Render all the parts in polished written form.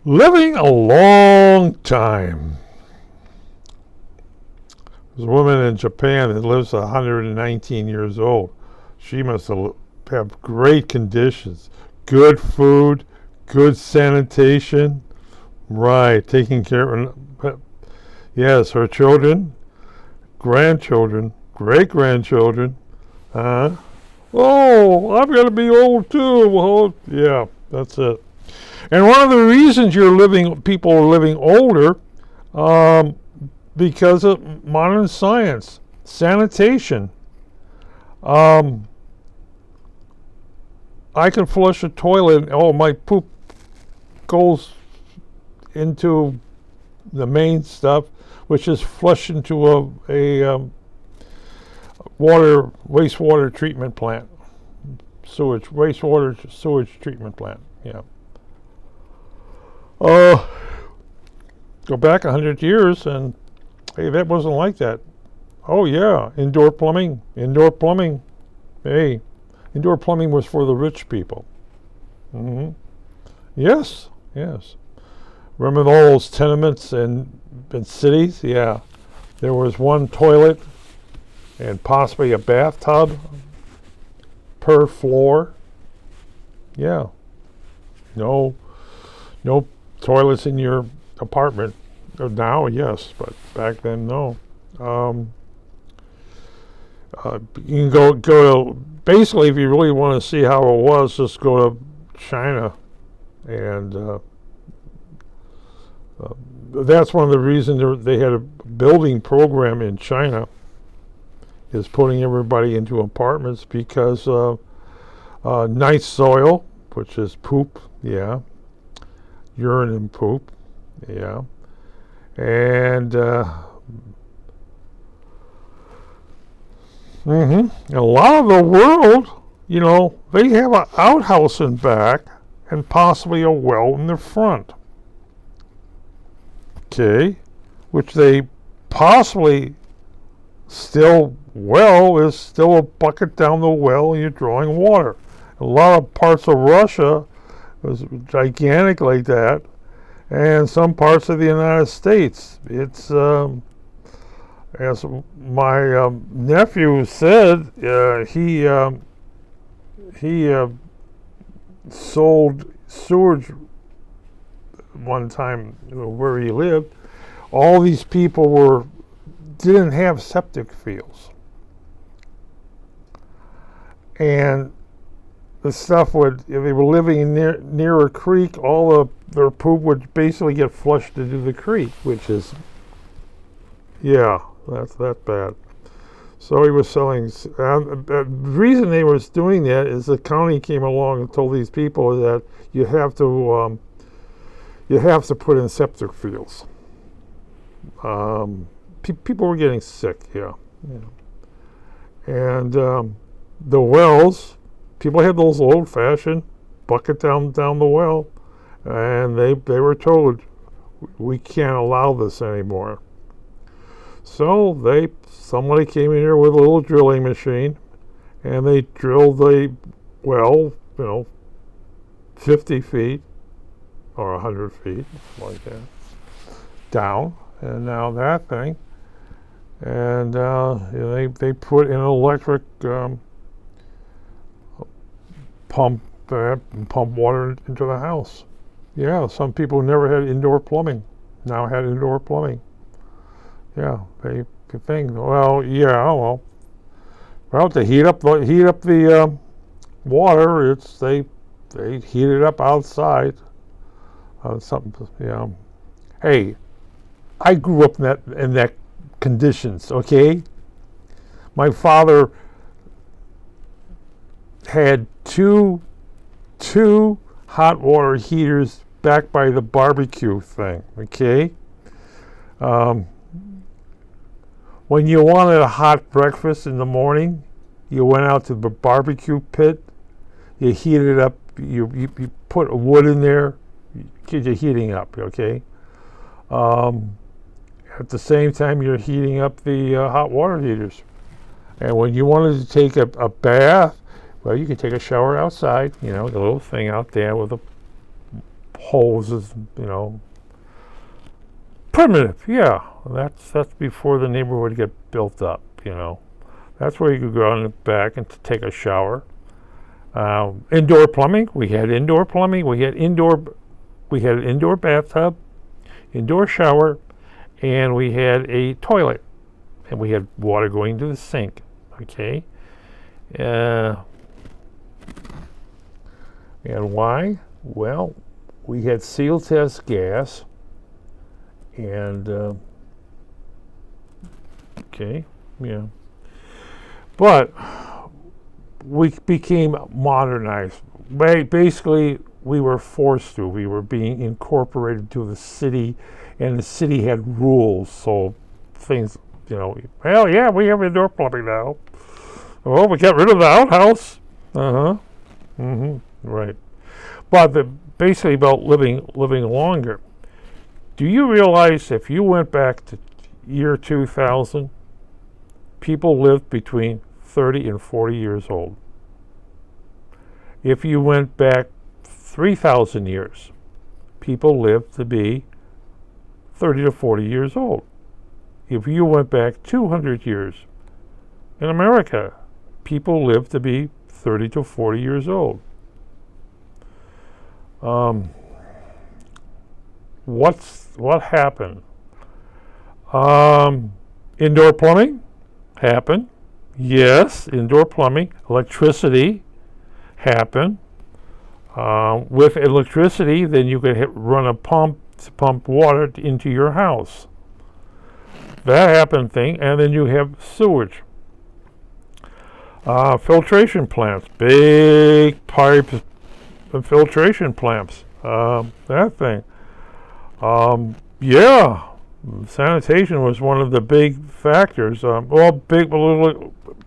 Living a long time. There's a woman in Japan that lives 119 years old. She must have great conditions, good food, good sanitation. Right, taking care of, yes, her children, grandchildren, great-grandchildren. Oh, I'm going to be old too. Well, yeah, that's it. And one of the reasons people are living older, because of modern science, sanitation. I can flush a toilet, and my poop goes into the main stuff, which is flushed into a wastewater treatment plant, wastewater sewage treatment plant. Yeah. Go back 100 years, and hey, that wasn't like that. Oh yeah, indoor plumbing. Hey, indoor plumbing was for the rich people. Yes. Remember all those tenements in cities? Yeah. There was one toilet and possibly a bathtub per floor. Yeah. No toilets in your apartment. Now, yes, but back then, no. You can go to, basically, if you really want to see how it was, just go to China, and that's one of the reasons they had a building program in China, is putting everybody into apartments because nice soil, which is poop, yeah, urine and poop, yeah, and a lot of the world, they have an outhouse in back and possibly a well in the front. Okay, which they possibly is still a bucket down the well and you're drawing water. A lot of parts of Russia was gigantic like that, and some parts of the United States. It's as my nephew said, he sold sewage one time where he lived. All these people didn't have septic fields, and the stuff if they were living near a creek, their poop would basically get flushed into the creek, which is, yeah, that's that bad. So he was selling. The reason they was doing that is the county came along and told these people that you have to put in septic fields. People were getting sick, yeah. And the wells, people had those old-fashioned bucket down the well, and they were told, we can't allow this anymore. So somebody came in here with a little drilling machine, and they drilled the well, 50 feet or 100 feet, like that, down, and now that thing, and they put in an electric pump water into the house. Yeah, some people never had indoor plumbing, now had indoor plumbing. Yeah, they think. Well, yeah, well, to heat up the water, they heat it up outside. Something, yeah. Hey, I grew up in that conditions. Okay, my father had two hot water heaters back by the barbecue thing. Okay. When you wanted a hot breakfast in the morning, you went out to the barbecue pit, you heated it up, you put wood in there, you're heating up, okay? At the same time, you're heating up the hot water heaters. And when you wanted to take a bath, well, you could take a shower outside, the little thing out there with a hoses, primitive. Yeah, that's before the neighborhood get built up. That's where you could go out in the back and take a shower. Indoor plumbing. We had indoor plumbing. We had an indoor bathtub, indoor shower, and we had a toilet, and we had water going to the sink. Okay. And why? Well, we had seal test gas, and but we became modernized. Basically, we were forced to. We were being incorporated to the city, and the city had rules. So things, well, yeah, we have indoor plumbing now. Oh, we got rid of the outhouse. Right. But basically about living longer. Do you realize if you went back to year 2000, people lived between 30 and 40 years old? If you went back 3,000 years, people lived to be 30 to 40 years old. If you went back 200 years, in America, people lived to be 30 to 40 years old. What happened? Indoor plumbing happened. Yes, indoor plumbing. Electricity happened. With electricity, then you could run a pump to pump water into your house. That happened thing, and then you have sewage. Filtration plants, big pipes and filtration plants. That thing. Sanitation was one of the big factors.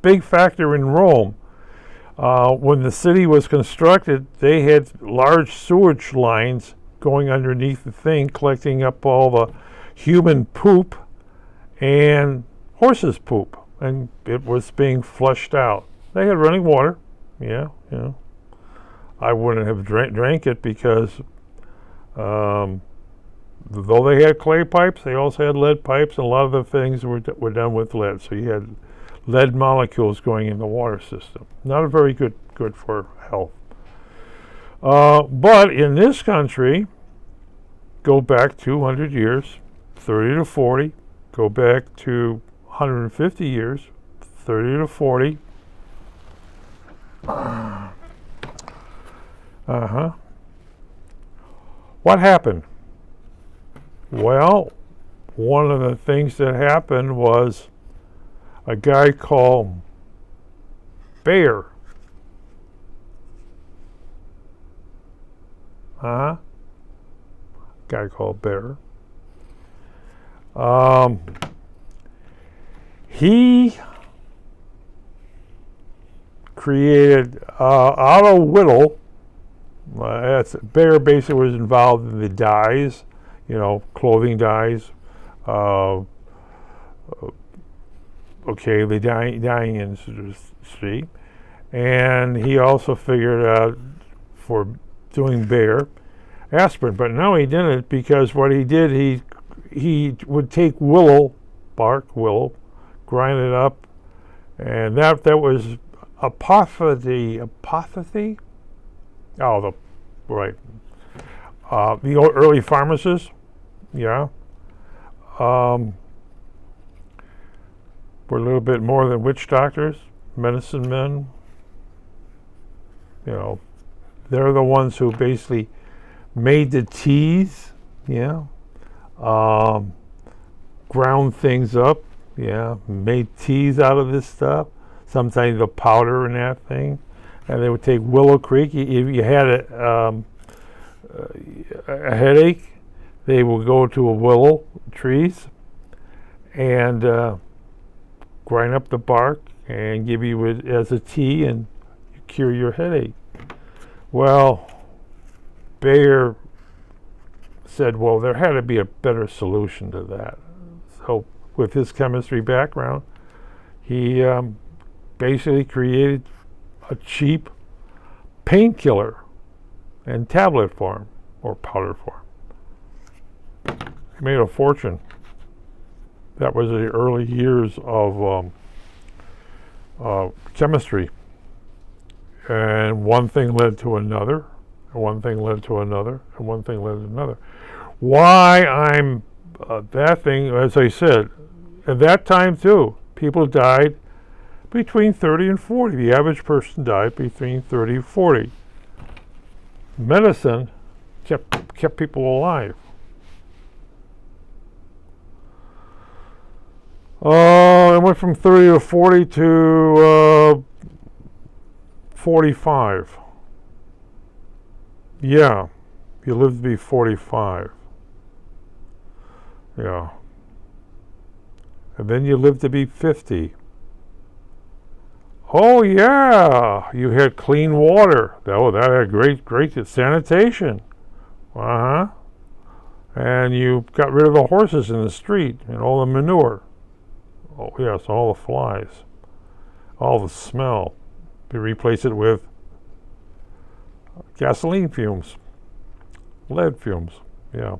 Big factor in Rome. When the city was constructed, they had large sewage lines going underneath the thing, collecting up all the human poop and horses' poop, and it was being flushed out. They had running water. I wouldn't have drank it because though they had clay pipes, they also had lead pipes, and a lot of the things were done with lead. So you had lead molecules going in the water system. Not a very good for health. But in this country, go back 200 years, 30 to 40. Go back to 150 years, 30 to 40. What happened? Well, one of the things that happened was a guy called Bayer. Guy called Bayer. He created auto whittle. Bayer basically was involved in the dyes, clothing dyes. The dyeing industry, and he also figured out for doing Bayer aspirin. But no, he didn't, because what he did, he would take willow, grind it up, and that was apophyty. Oh, right. The early pharmacists, were a little bit more than witch doctors, medicine men. They're the ones who basically made the teas, ground things up, made teas out of this stuff, sometimes the powder and that thing. And they would take Willow Creek. If you had a headache, they would go to a willow trees and grind up the bark and give you it as a tea and cure your headache. Well, Bayer said, well, there had to be a better solution to that. So with his chemistry background, he basically created a cheap painkiller in tablet form. or powder form. He made a fortune. That was the early years of chemistry. And one thing led to another, and one thing led to another, and one thing led to another. Why I'm that thing, as I said, at that time too, people died between 30 and 40. The average person died between 30 and 40. Medicine kept people alive. It went from 30 to 40 to 45. Yeah, you lived to be 45. Yeah. And then you lived to be 50. Oh yeah, you had clean water. Oh, that had great sanitation. Uh-huh. And you got rid of the horses in the street and all the manure. Oh yes, all the flies, all the smell. You replace it with gasoline fumes, lead fumes. Yeah.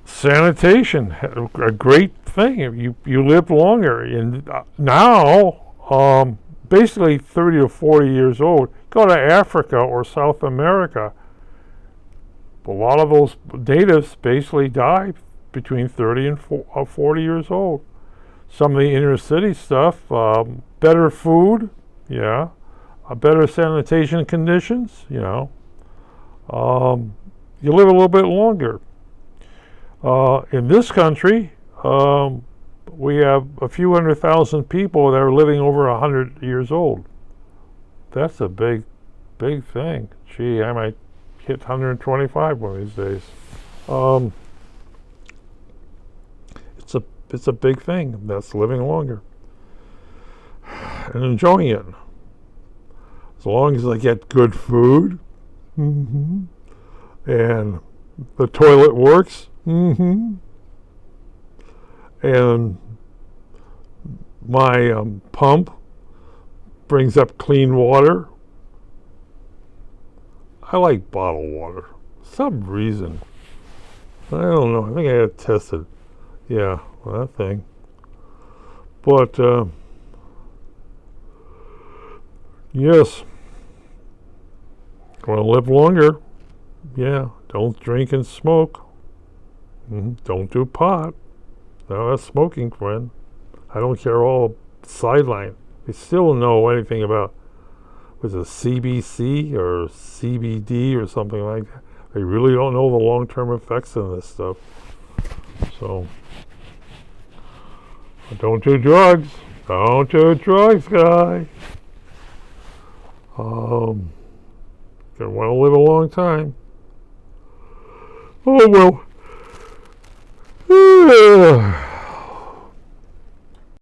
Sanitation, a great thing. You live longer. And now, basically 30 to 40 years old, go to Africa or South America. A lot of those natives basically die between 30 and 40 years old. Some of the inner city stuff, better food, yeah, better sanitation conditions, you know. You live a little bit longer. In this country, we have a few 100,000 people that are living over 100 years old. That's a big thing. Gee, I might hit 125 one of these days. It's a big thing. That's living longer and enjoying it. As long as I get good food, and the toilet works, and my pump brings up clean water. I like bottled water. Some reason. I don't know. I think I had tested. Yeah, well, that thing. But, yes. Want to live longer? Yeah. Don't drink and smoke. Don't do pot. No, that's smoking, friend. I don't care all sideline. They still don't know anything about, was it CBC or CBD or something like that. They really don't know the long-term effects of this stuff. So, don't do drugs. Don't do drugs, guy. Gonna want to live a long time. Oh well.